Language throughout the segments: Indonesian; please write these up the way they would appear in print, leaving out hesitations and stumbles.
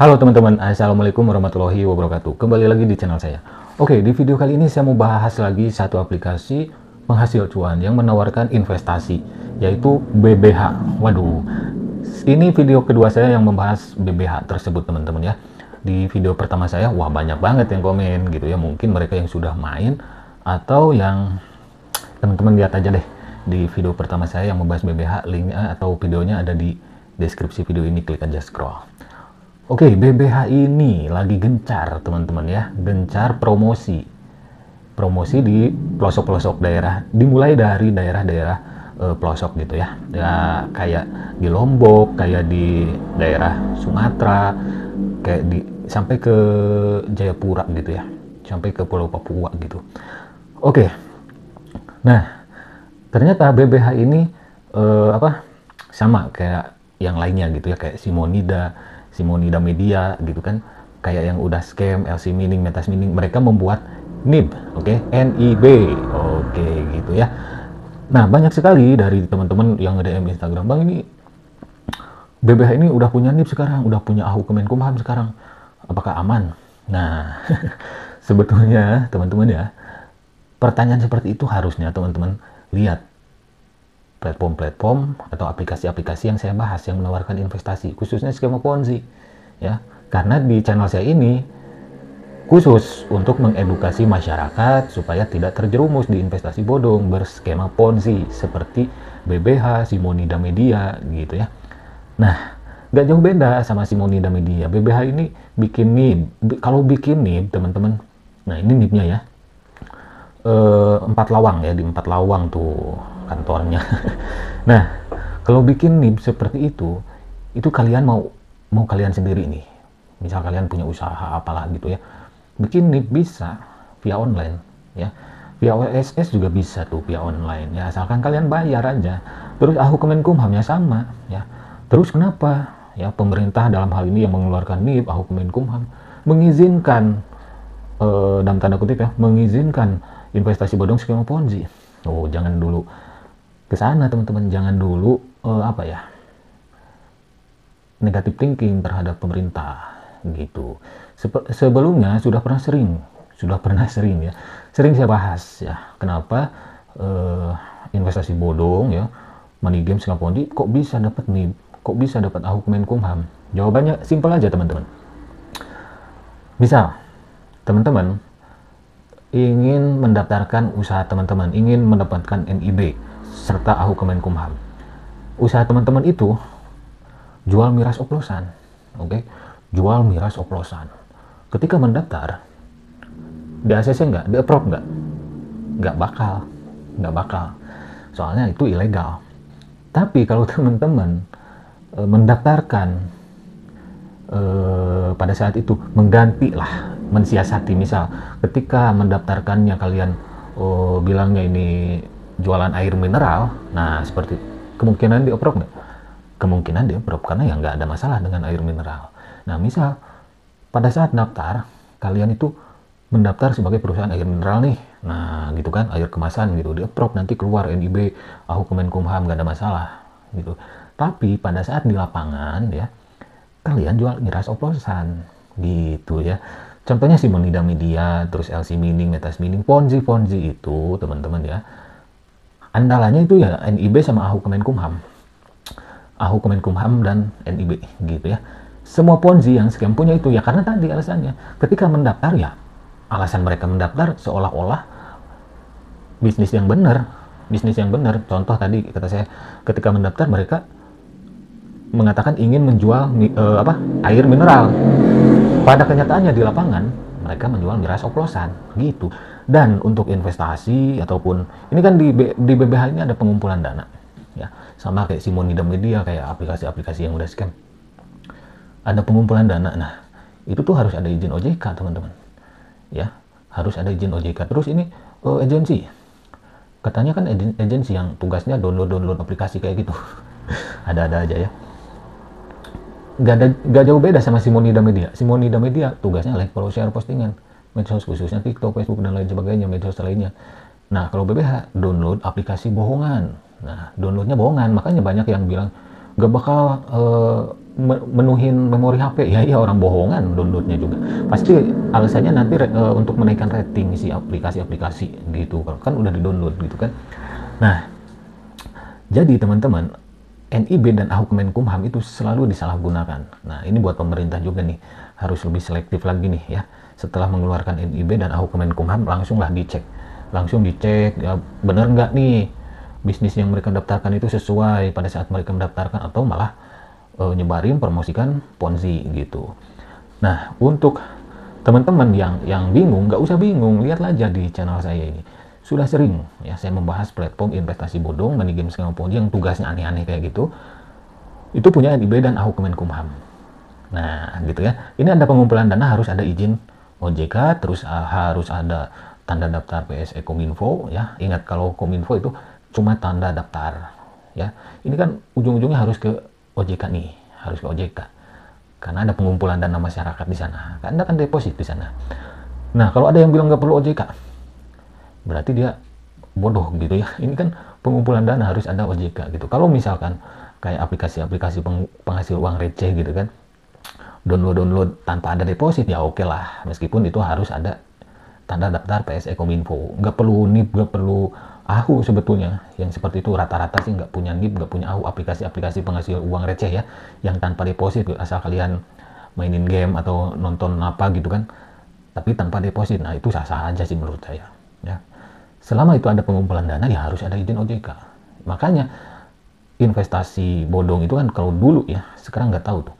Halo teman-teman, Assalamualaikum warahmatullahi wabarakatuh. Kembali lagi di channel saya. Oke, di video kali ini saya mau bahas lagi satu aplikasi penghasil cuan yang menawarkan investasi, yaitu BBH. Waduh, ini video kedua saya yang membahas BBH tersebut teman-teman ya. Di video pertama saya, wah banyak banget yang komen gitu ya. Mungkin mereka yang sudah main atau yang teman-teman lihat aja deh di video pertama saya yang membahas BBH, linknya atau videonya ada di deskripsi video ini, klik aja scroll. Oke, BBH ini lagi gencar teman-teman ya, gencar promosi di pelosok-pelosok daerah, dimulai dari daerah-daerah pelosok gitu ya, kayak di Lombok, kayak di daerah Sumatera, kayak sampai ke Jayapura gitu ya, sampai ke Pulau Papua gitu. Oke, nah ternyata BBH ini sama kayak yang lainnya gitu ya, kayak Simonida Media gitu kan, kayak yang udah scam, LC Mining, Metas Mining, mereka membuat NIB, NIB, gitu ya. Nah, banyak sekali dari teman-teman yang nge-DM Instagram, Bang ini BBH ini udah punya NIB sekarang, udah punya AHU Kemenkumham sekarang, apakah aman? Nah, sebetulnya teman-teman ya, pertanyaan seperti itu harusnya teman-teman lihat platform-platform atau aplikasi-aplikasi yang saya bahas yang menawarkan investasi, khususnya skema Ponzi ya. Karena di channel saya ini khusus untuk mengedukasi masyarakat supaya tidak terjerumus di investasi bodong berskema Ponzi seperti BBH, Simonida Media gitu ya. Nah, nggak jauh beda sama Simonida Media. BBH ini bikin NIB. Kalau bikin NIB teman-teman, nah ini NIB-nya ya, 4 lawang ya, di 4 lawang tuh kantornya. Nah, kalau bikin NIB seperti itu kalian mau kalian sendiri nih. Misal kalian punya usaha apalah gitu ya. Bikin NIB bisa via online ya. Via OSS juga bisa tuh via online ya, asalkan kalian bayar aja. Terus AHU Kemenkumhamnya sama ya. Terus kenapa ya pemerintah dalam hal ini yang mengeluarkan NIB, AHU Kemenkumham mengizinkan dalam tanda kutip ya, mengizinkan investasi bodong skema Ponzi? Oh, jangan dulu ke sana teman-teman, jangan dulu negatif thinking terhadap pemerintah gitu. Sebelumnya sudah pernah sering ya, sering saya bahas ya, kenapa investasi bodong ya, money game skema Ponzi kok bisa dapat NIB, kok bisa dapat AHU Kemenkumham? Jawabannya simpel aja teman-teman. Misal teman-teman ingin mendaftarkan usaha teman-teman, ingin mendapatkan NIB serta AHU Kemenkumham. Usaha teman-teman itu jual miras oplosan, jual miras oplosan. Ketika mendaftar, di ACC nggak, di approve nggak? Nggak bakal. Soalnya itu ilegal. Tapi kalau teman-teman mendaftarkan pada saat itu mensiasati, misal ketika mendaftarkannya kalian bilangnya ini jualan air mineral, nah seperti kemungkinan di-approve nggak? Kemungkinan di-approve karena ya nggak ada masalah dengan air mineral. Nah misal pada saat daftar kalian itu mendaftar sebagai perusahaan air mineral nih, nah gitu kan, air kemasan gitu, di-approve, nanti keluar NIB, AHU Kemenkumham, nggak ada masalah gitu. Tapi pada saat di lapangan ya, kalian jual miras oplosan gitu ya. Contohnya Simonida Media, terus LC Mining, Metas Mining, Ponzi itu teman-teman ya, andalannya itu ya NIB sama AHU Kemenkumham dan NIB gitu ya. Semua Ponzi yang scam punya itu ya karena tadi alasannya. Ketika mendaftar ya, alasan mereka mendaftar seolah-olah bisnis yang benar. Contoh tadi kata saya, ketika mendaftar mereka mengatakan ingin menjual air mineral. Pada kenyataannya di lapangan mereka menjual miras oplosan gitu. Dan untuk investasi ataupun ini kan di BBH ini ada pengumpulan dana ya, sama kayak Simonida Media, kayak aplikasi-aplikasi yang udah scam, ada pengumpulan dana. Nah itu tuh harus ada izin OJK teman-teman ya, harus ada izin OJK. Terus ini agensi, katanya kan agensi yang tugasnya download aplikasi kayak gitu. Ada aja ya. Gak jauh beda sama Simonida Media. Simonida Media tugasnya like, follow, share, postingan medsos, khususnya TikTok, Facebook, dan lain sebagainya, medsos lainnya. Nah, kalau BBH, download aplikasi bohongan. Nah, downloadnya bohongan, makanya banyak yang bilang gak bakal menuhin memori HP. Ya iya, orang bohongan downloadnya juga. Pasti alasannya nanti untuk menaikkan rating si aplikasi-aplikasi gitu. Kan udah di-download gitu kan. Nah, jadi teman-teman, NIB dan AHU Kemenkumham itu selalu disalahgunakan. Nah, ini buat pemerintah juga nih, harus lebih selektif lagi nih ya. Setelah mengeluarkan NIB dan AHU Kemenkumham, langsung dicek ya, bener nggak nih bisnis yang mereka daftarkan itu sesuai pada saat mereka mendaftarkan, atau malah nyebarin promosikan Ponzi gitu. Nah, untuk teman-teman yang bingung, nggak usah bingung, lihat aja di channel saya ini. Sudah sering ya saya membahas platform investasi bodong, money game, scam, Ponzi yang tugasnya aneh-aneh kayak gitu. Itu punya NIB dan AHU Kemenkumham. Nah, gitu ya. Ini ada pengumpulan dana, harus ada izin OJK, terus harus ada tanda daftar PSE Kominfo ya. Ingat, kalau Kominfo itu cuma tanda daftar ya. Ini kan ujung-ujungnya harus ke OJK nih, harus ke OJK. Karena ada pengumpulan dana masyarakat di sana. Anda kan deposit di sana. Nah, kalau ada yang bilang nggak perlu OJK, berarti dia bodoh gitu ya. Ini kan pengumpulan dana harus ada OJK gitu. Kalau misalkan kayak aplikasi-aplikasi penghasil uang receh gitu kan, download tanpa ada deposit, ya oke lah. Meskipun itu harus ada tanda daftar PSE Kominfo. Nggak perlu NIP, nggak perlu AHU sebetulnya. Yang seperti itu rata-rata sih nggak punya NIP, nggak punya AHU, aplikasi-aplikasi penghasil uang receh ya, yang tanpa deposit, asal kalian mainin game atau nonton apa gitu kan, tapi tanpa deposit. Nah, itu sah-sah aja sih menurut saya ya. Selama itu ada pengumpulan dana, ya harus ada izin OJK. Makanya investasi bodong itu kan kalau dulu ya, sekarang nggak tahu tuh.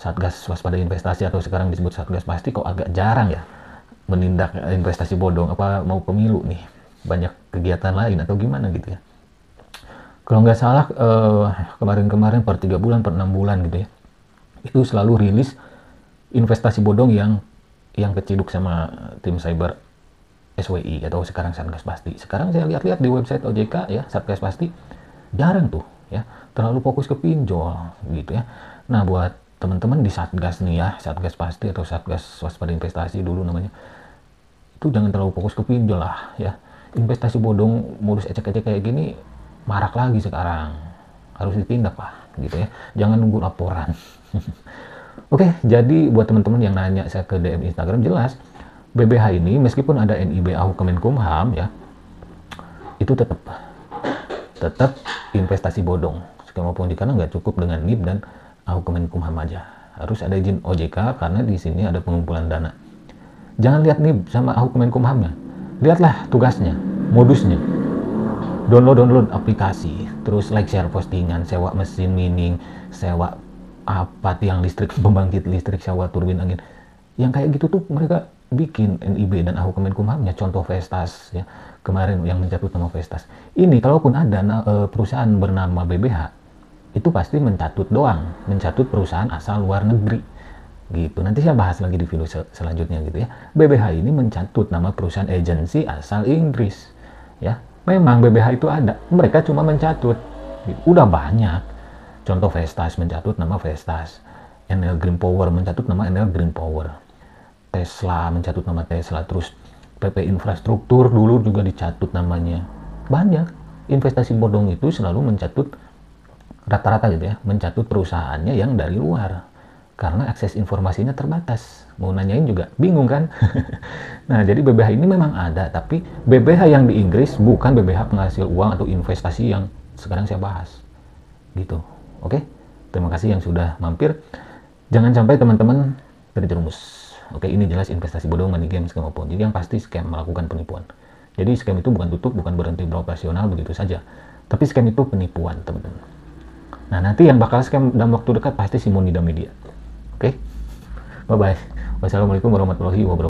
Satgas Waspada Investasi atau sekarang disebut Satgas Pasti kok agak jarang ya menindak investasi bodong. Apa mau pemilu nih, banyak kegiatan lain atau gimana gitu ya. Kalau nggak salah kemarin-kemarin per 3 bulan, per 6 bulan gitu ya, itu selalu rilis investasi bodong yang keciduk sama tim cyber SWI atau sekarang Satgas Pasti. Sekarang saya lihat-lihat di website OJK ya, Satgas Pasti jarang tuh ya, terlalu fokus ke pinjol gitu ya. Nah, buat teman-teman di Satgas nih ya, Satgas Pasti atau Satgas Waspada Investasi dulu namanya, itu jangan terlalu fokus ke pinjol lah ya. Investasi bodong modus ecek-ecek kayak gini marak lagi sekarang, harus ditindak lah gitu ya, jangan nunggu laporan. Oke, jadi buat teman-teman yang nanya saya ke DM Instagram, jelas BBH ini meskipun ada NIB AHU Kemenkumham ya, itu tetap investasi bodong. Skema Ponzi, karena nggak cukup dengan NIB dan AHU Kemenkumham aja, harus ada izin OJK karena di sini ada pengumpulan dana. Jangan lihat NIB sama AHU Kemenkumhamnya, lihatlah tugasnya, modusnya. Download aplikasi, terus like, share postingan, sewa mesin mining, sewa apa tiang listrik, pembangkit listrik, sewa turbin angin. Yang kayak gitu tuh mereka bikin NIB dan AHU Kemenkumhamnya. Contoh Vestas ya, kemarin yang mencatut nama Vestas. Ini kalaupun ada perusahaan bernama BBH, itu pasti mencatut doang, mencatut perusahaan asal luar negeri gitu. Nanti saya bahas lagi di video selanjutnya gitu ya. BBH ini mencatut nama perusahaan agensi asal Inggris ya. Memang BBH itu ada, mereka cuma mencatut gitu. Udah banyak contoh. Vestas mencatut nama Vestas, Enel Green Power mencatut nama Enel Green Power, Tesla mencatut nama Tesla, terus PP Infrastruktur dulu juga dicatut namanya. Banyak. Investasi bodong itu selalu mencatut, rata-rata gitu ya, mencatut perusahaannya yang dari luar, karena akses informasinya terbatas. Mau nanyain juga bingung kan. Nah, jadi BBH ini memang ada, tapi BBH yang di Inggris bukan BBH penghasil uang atau investasi yang sekarang saya bahas gitu. Oke, terima kasih yang sudah mampir. Jangan sampai teman-teman terjerumus. Oke, ini jelas investasi bodong, money game, scam maupun. Jadi yang pasti scam, melakukan penipuan. Jadi scam itu bukan tutup, bukan berhenti beroperasional begitu saja. Tapi scam itu penipuan, teman-teman. Nah, nanti yang bakal scam dalam waktu dekat pasti Simonida Media. Oke? Bye-bye. Wassalamualaikum warahmatullahi wabarakatuh.